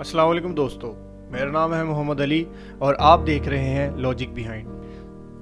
अस्सलाम वालेकुम दोस्तों, मेरा नाम है मोहम्मद अली और आप देख रहे हैं लॉजिक बिहाइंड।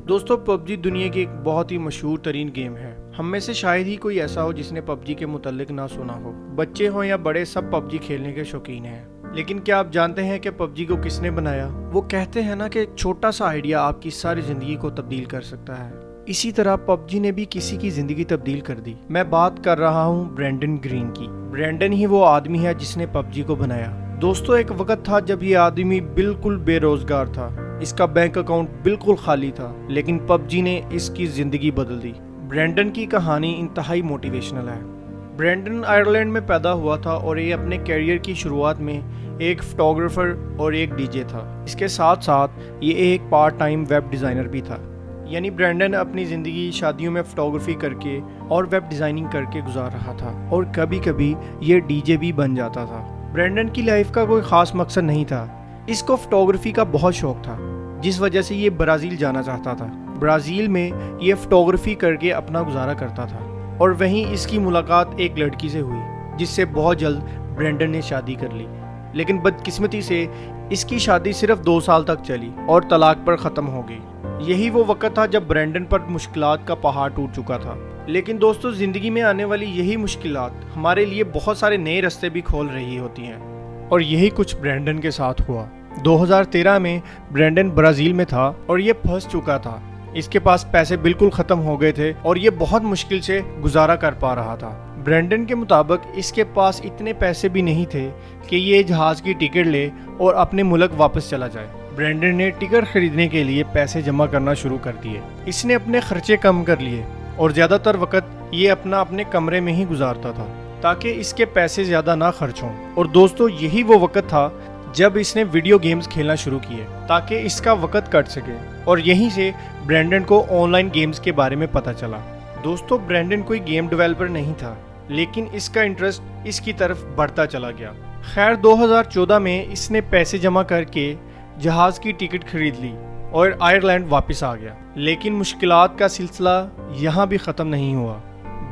दोस्तों, पबजी दुनिया की एक बहुत ही मशहूर तरीन गेम है। हम में से शायद ही कोई ऐसा हो जिसने पबजी के मुतल्लिक ना सुना हो। बच्चे हों या बड़े, सब पबजी खेलने के शौकीन हैं। लेकिन क्या आप जानते हैं कि पबजी को किसने बनाया? वो कहते हैं ना कि एक छोटा सा आइडिया आपकी सारी ज़िंदगी को तब्दील कर सकता है। इसी तरह पबजी ने भी किसी की ज़िंदगी तब्दील कर दी। मैं बात कर रहा हूँ ब्रेंडन ग्रीन की। ब्रेंडन ही वो आदमी है जिसने पबजी को बनाया। दोस्तों, एक वक्त था जब ये आदमी बिल्कुल बेरोजगार था। इसका बैंक अकाउंट बिल्कुल खाली था, लेकिन पबजी ने इसकी ज़िंदगी बदल दी। ब्रेंडन की कहानी इंतहाई मोटिवेशनल है। ब्रेंडन आयरलैंड में पैदा हुआ था और ये अपने कैरियर की शुरुआत में एक फोटोग्राफर और एक डीजे था। इसके साथ साथ ये एक पार्ट टाइम वेब डिज़ाइनर भी था। यानी ब्रेंडन अपनी ज़िंदगी शादियों में फोटोग्राफी करके और वेब डिज़ाइनिंग करके गुजार रहा था, और कभी कभी ये डीजे भी बन जाता था। ब्रेंडन की लाइफ का कोई ख़ास मकसद नहीं था। इसको फोटोग्राफी का बहुत शौक था, जिस वजह से ये ब्राज़ील जाना चाहता था। ब्राज़ील में ये फोटोग्राफी करके अपना गुजारा करता था, और वहीं इसकी मुलाकात एक लड़की से हुई, जिससे बहुत जल्द ब्रेंडन ने शादी कर ली। लेकिन बदकिस्मती से इसकी शादी सिर्फ 2 साल तक चली और तलाक पर ख़त्म हो गई। यही वो वक्त था जब ब्रेंडन पर मुश्किलात का पहाड़ टूट चुका था। लेकिन दोस्तों, ज़िंदगी में आने वाली यही मुश्किलात हमारे लिए बहुत सारे नए रास्ते भी खोल रही होती हैं, और यही कुछ ब्रेंडन के साथ हुआ। 2013 में ब्रेंडन ब्राज़ील में था और ये फंस चुका था। इसके पास पैसे बिल्कुल ख़त्म हो गए थे और ये बहुत मुश्किल से गुजारा कर पा रहा था। ब्रेंडन के मुताबिक इसके पास इतने पैसे भी नहीं थे कि ये जहाज़ की टिकट ले और अपने मुल्क वापस चला जाए। ब्रेंडन ने टिकट खरीदने के लिए पैसे जमा करना शुरू कर दिए। इसने अपने खर्चे कम कर लिए और ज़्यादातर वक्त ये अपने कमरे में ही गुजारता था, ताकि इसके पैसे ज़्यादा ना खर्च हों। और दोस्तों, यही वो वक्त था जब इसने वीडियो गेम्स खेलना शुरू किए, ताकि इसका वक्त कट सके। और यहीं से ब्रेंडन को ऑनलाइन गेम्स के बारे में पता चला। दोस्तों, ब्रेंडन कोई गेम डेवलपर नहीं था, लेकिन इसका इंटरेस्ट इसकी तरफ बढ़ता चला गया। खैर, 2014 में इसने पैसे जमा करके जहाज़ की टिकट खरीद ली और आयरलैंड वापस आ गया। लेकिन मुश्किलात का सिलसिला यहाँ भी ख़त्म नहीं हुआ।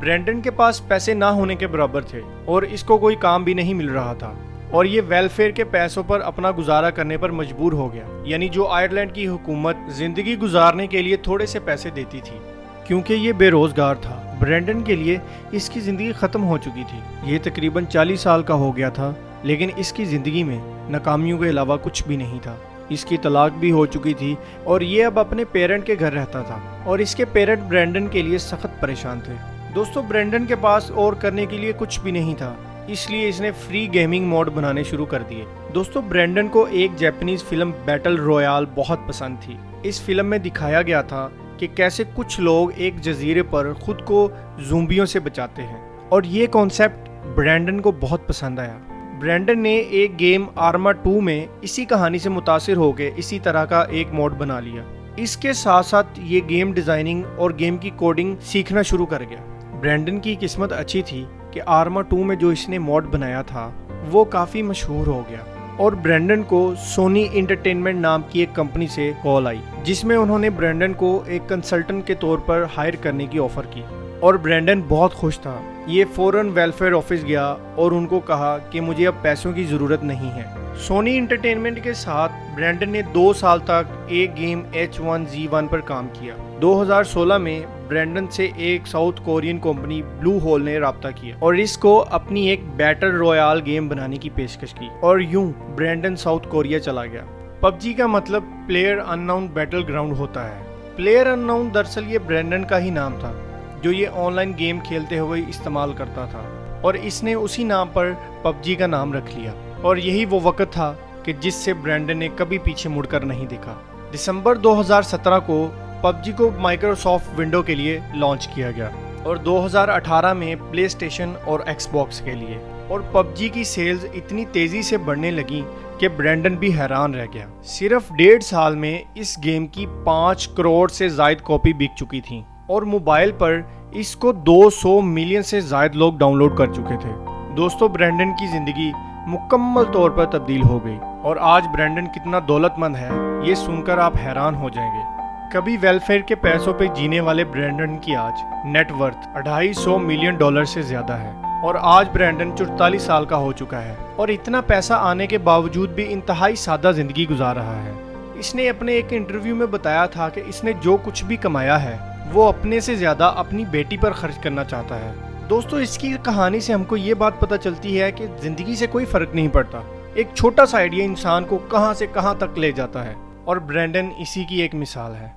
ब्रेंडन के पास पैसे ना होने के बराबर थे और इसको कोई काम भी नहीं मिल रहा था, और ये वेलफेयर के पैसों पर अपना गुजारा करने पर मजबूर हो गया। यानी जो आयरलैंड की हुकूमत ज़िंदगी गुजारने के लिए थोड़े से पैसे देती थी। क्योंकि ये बेरोज़गार था, ब्रेंडन के लिए इसकी ज़िंदगी ख़त्म हो चुकी थी। ये तकरीबन 40 साल का हो गया था, लेकिन इसकी ज़िंदगी में नाकामियों के अलावा कुछ भी नहीं था। इसकी तलाक भी हो चुकी थी और ये अब अपने पेरेंट के घर रहता था, और इसके पेरेंट ब्रेंडन के लिए सख्त परेशान थे। दोस्तों, ब्रेंडन के पास और करने के लिए कुछ भी नहीं था, इसलिए इसने फ्री गेमिंग मोड बनाने शुरू कर दिए। दोस्तों, ब्रेंडन को एक जापानीज फिल्म बैटल रॉयल बहुत पसंद थी। इस फिल्म में दिखाया गया था कि कैसे कुछ लोग एक जजीरे पर खुद को ज़ोंबियों से बचाते हैं, और ये कॉन्सेप्ट ब्रेंडन को बहुत पसंद आया। ब्रेंडन ने एक गेम आर्मा 2 में इसी कहानी से मुतासिर होकर इसी तरह का एक मोड बना लिया। इसके साथ साथ ये गेम डिज़ाइनिंग और गेम की कोडिंग सीखना शुरू कर गया। ब्रेंडन की किस्मत अच्छी थी कि आर्मा 2 में जो इसने मोड बनाया था वो काफ़ी मशहूर हो गया, और ब्रेंडन को सोनी एंटरटेनमेंट नाम की एक कंपनी से कॉल आई, जिसमें उन्होंने ब्रेंडन को एक कंसल्टेंट के तौर पर हायर करने की ऑफ़र की। और ब्रेंडन बहुत खुश था। ये फ़ौरन वेलफेयर ऑफिस गया और उनको कहा कि मुझे अब पैसों की ज़रूरत नहीं है। सोनी एंटरटेनमेंट के साथ ब्रेंडन ने 2 साल तक एक गेम H1Z1 पर काम किया। 2016 में ब्रेंडन से एक South Korean company Blue Hole ने राब्ता किया और इसको अपनी एक बैटल रॉयल गेम बनाने की पेशकश की, और यूं ब्रेंडन साउथ कोरिया चला गया। पबजी का मतलब प्लेयर अननोन बैटल ग्राउंड होता है। प्लेयर अननोन दरअसल ये ब्रेंडन का ही नाम था, जो ये ऑनलाइन गेम खेलते हुए इस्तेमाल करता था, और इसने उसी नाम पर पबजी का नाम रख लिया। और यही वो वक्त था कि जिससे ब्रेंडन ने कभी पीछे मुड़कर नहीं देखा। दिसंबर 2017 को पबजी को माइक्रोसॉफ्ट विंडो के लिए लॉन्च किया गया, और 2018 में प्ले स्टेशन और एक्सबॉक्स के लिए। और पबजी की सेल्स इतनी तेज़ी से बढ़ने लगी कि ब्रेंडन भी हैरान रह गया। सिर्फ 1.5 साल में इस गेम की 5 करोड़ से ज़ायद कॉपी बिक चुकी थी, और मोबाइल पर इसको 200 मिलियन से ज़ायद लोग डाउनलोड कर चुके थे। दोस्तों, ब्रेंडन की ज़िंदगी मुकम्मल तौर पर तब्दील हो गई, और आज ब्रेंडन कितना दौलतमंद है ये सुनकर आप हैरान हो जाएंगे। कभी वेलफेयर के पैसों पे जीने वाले ब्रेंडन की आज नेटवर्थ $250 मिलियन से ज़्यादा है। اور آج برینڈن 44 سال کا ہو چکا ہے اور اتنا پیسہ آنے کے باوجود بھی انتہائی سادہ زندگی گزار رہا ہے۔ اس نے اپنے ایک انٹرویو میں بتایا تھا کہ اس نے جو کچھ بھی کمایا ہے وہ اپنے سے زیادہ اپنی بیٹی پر خرچ کرنا چاہتا ہے۔ دوستو، اس کی کہانی سے ہم کو یہ بات پتہ چلتی ہے کہ زندگی سے کوئی فرق نہیں پڑتا، ایک چھوٹا سا آئیڈیا انسان کو کہاں سے کہاں تک لے جاتا ہے، اور برینڈن اسی کی ایک مثال ہے۔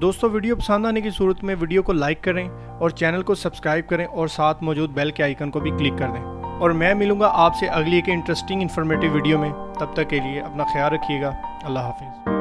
دوستو، ویڈیو پسند آنے کی صورت میں ویڈیو کو لائک کریں اور چینل کو سبسکرائب کریں اور ساتھ موجود بیل کے آئیکن کو بھی کلک کر دیں، اور میں ملوں گا آپ سے اگلی ایک انٹرسٹنگ انفارمیٹیو ویڈیو میں۔ تب تک کے لیے اپنا خیال رکھیے گا۔ اللہ حافظ۔